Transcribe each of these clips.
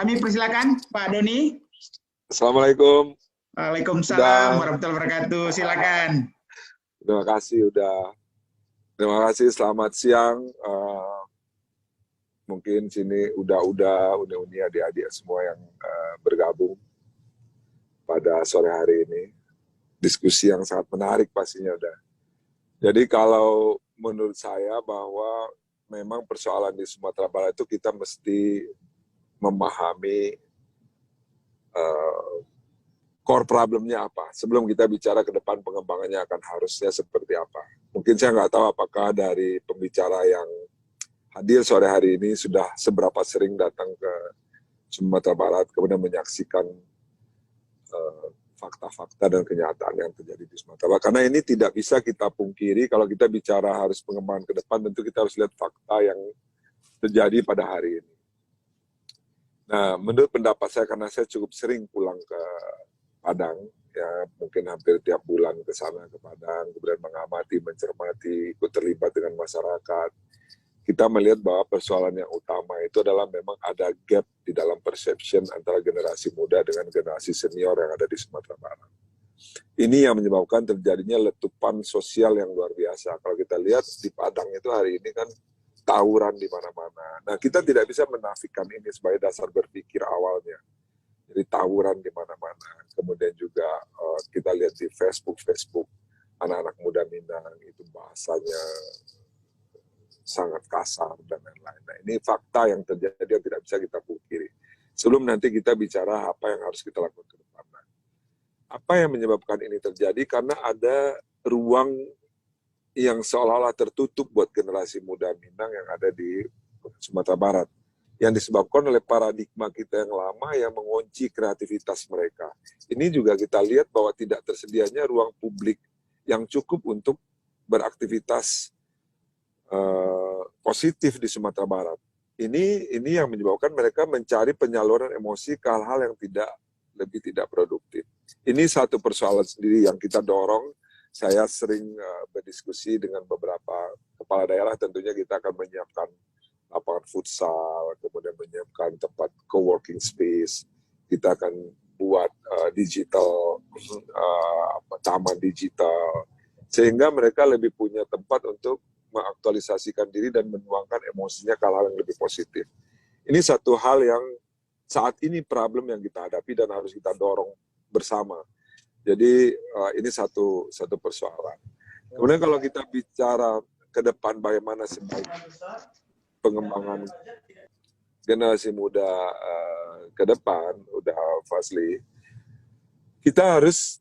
Kami persilakan Pak Doni. Assalamualaikum. Waalaikumsalam warahmatullahi wabarakatuh. Silakan. Terima kasih Terima kasih. Selamat siang. Mungkin sini uni adik-adik semua yang bergabung pada sore hari ini. Diskusi yang sangat menarik pastinya udah. Jadi kalau menurut saya bahwa memang persoalan di Sumatera Barat itu kita mesti memahami core problemnya apa. Sebelum kita bicara ke depan pengembangannya akan harusnya seperti apa. Mungkin saya nggak tahu apakah dari pembicara yang hadir sore hari ini sudah seberapa sering datang ke Sumatera Barat, kemudian menyaksikan fakta-fakta dan kenyataan yang terjadi di Sumatera Barat. Karena ini tidak bisa kita pungkiri, kalau kita bicara harus pengembangan ke depan, tentu kita harus lihat fakta yang terjadi pada hari ini. Nah, menurut pendapat saya, karena saya cukup sering pulang ke Padang, ya mungkin hampir tiap bulan ke sana ke Padang, kemudian mengamati, mencermati, ikut terlibat dengan masyarakat, kita melihat bahwa persoalan yang utama itu adalah memang ada gap di dalam perception antara generasi muda dengan generasi senior yang ada di Sumatera Barat. Ini yang menyebabkan terjadinya letupan sosial yang luar biasa. Kalau kita lihat di Padang itu hari ini kan tawuran di mana-mana. Nah, kita tidak bisa menafikan ini sebagai dasar berpikir awalnya. Jadi tawuran di mana-mana. Kemudian juga kita lihat di Facebook anak-anak muda Minang itu bahasanya sangat kasar dan lain-lain. Nah, ini fakta yang terjadi yang tidak bisa kita pungkiri. Sebelum nanti kita bicara apa yang harus kita lakukan ke depan. Nah, apa yang menyebabkan ini terjadi? Karena ada ruang yang seolah-olah tertutup buat generasi muda Minang yang ada di Sumatera Barat. Yang disebabkan oleh paradigma kita yang lama yang mengunci kreativitas mereka. Ini juga kita lihat bahwa tidak tersedianya ruang publik yang cukup untuk beraktivitas positif di Sumatera Barat. Ini yang menyebabkan mereka mencari penyaluran emosi ke hal-hal yang lebih tidak produktif. Ini satu persoalan sendiri yang kita dorong. Saya sering berdiskusi dengan beberapa kepala daerah, tentunya kita akan menyiapkan lapangan futsal, kemudian menyiapkan tempat co-working space, kita akan buat taman digital, sehingga mereka lebih punya tempat untuk mengaktualisasikan diri dan menuangkan emosinya ke hal yang lebih positif. Ini satu hal yang saat ini problem yang kita hadapi dan harus kita dorong bersama. Jadi ini satu persoalan. Kemudian kalau kita bicara ke depan bagaimana sebaiknya pengembangan generasi muda ke depan, udah Fazli, kita harus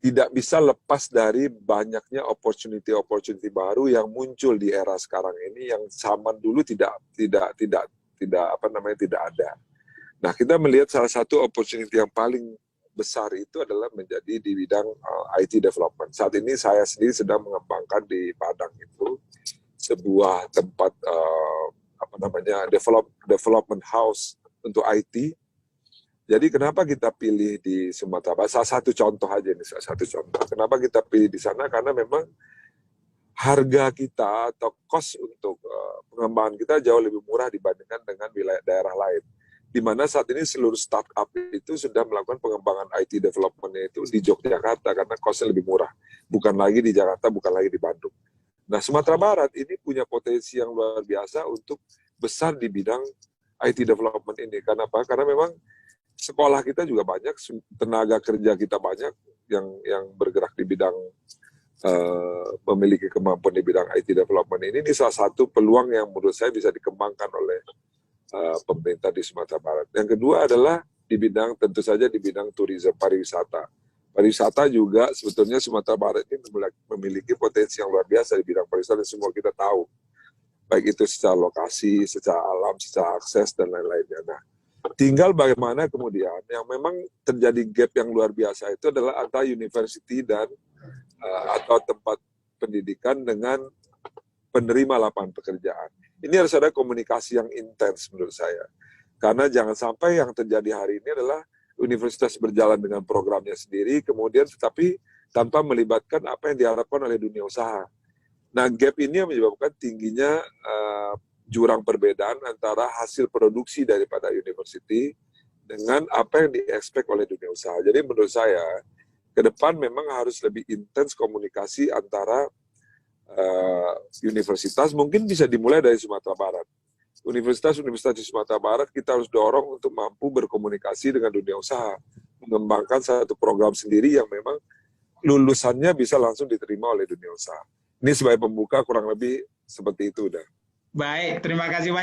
tidak bisa lepas dari banyaknya opportunity baru yang muncul di era sekarang ini yang zaman dulu tidak ada. Nah, kita melihat salah satu opportunity yang paling besar itu adalah menjadi di bidang IT development. Saat ini saya sendiri sedang mengembangkan di Padang itu sebuah tempat development house untuk IT. Jadi kenapa kita pilih di Sumatera Barat? Salah satu contoh aja nih, Kenapa kita pilih di sana? Karena memang harga kita atau cost untuk pengembangan kita jauh lebih murah dibandingkan dengan wilayah daerah lain. Di mana saat ini seluruh startup itu sudah melakukan pengembangan IT development-nya itu di Yogyakarta karena cost-nya lebih murah. Bukan lagi di Jakarta, bukan lagi di Bandung. Nah, Sumatera Barat ini punya potensi yang luar biasa untuk besar di bidang IT development ini. Karena apa? Karena memang sekolah kita juga banyak, tenaga kerja kita banyak yang bergerak di bidang memiliki kemampuan di bidang IT development ini. Ini salah satu peluang yang menurut saya bisa dikembangkan oleh pemerintah di Sumatera Barat. Yang kedua adalah tentu saja di bidang tourism, pariwisata. Pariwisata juga sebetulnya Sumatera Barat ini memiliki potensi yang luar biasa di bidang pariwisata dan semua kita tahu. Baik itu secara lokasi, secara alam, secara akses, dan lain-lainnya. Nah, tinggal bagaimana kemudian yang memang terjadi gap yang luar biasa itu adalah antara university dan atau tempat pendidikan dengan penerima lapangan pekerjaan. Ini harus ada komunikasi yang intens menurut saya. Karena jangan sampai yang terjadi hari ini adalah universitas berjalan dengan programnya sendiri, kemudian tetapi tanpa melibatkan apa yang diharapkan oleh dunia usaha. Nah, gap ini yang menyebabkan tingginya jurang perbedaan antara hasil produksi daripada university dengan apa yang diekspek oleh dunia usaha. Jadi menurut saya, ke depan memang harus lebih intens komunikasi antara universitas, mungkin bisa dimulai dari Sumatera Barat. Universitas-universitas di Sumatera Barat kita harus dorong untuk mampu berkomunikasi dengan dunia usaha, mengembangkan satu program sendiri yang memang lulusannya bisa langsung diterima oleh dunia usaha. Ini sebagai pembuka kurang lebih seperti itu udah. Baik, terima kasih banyak.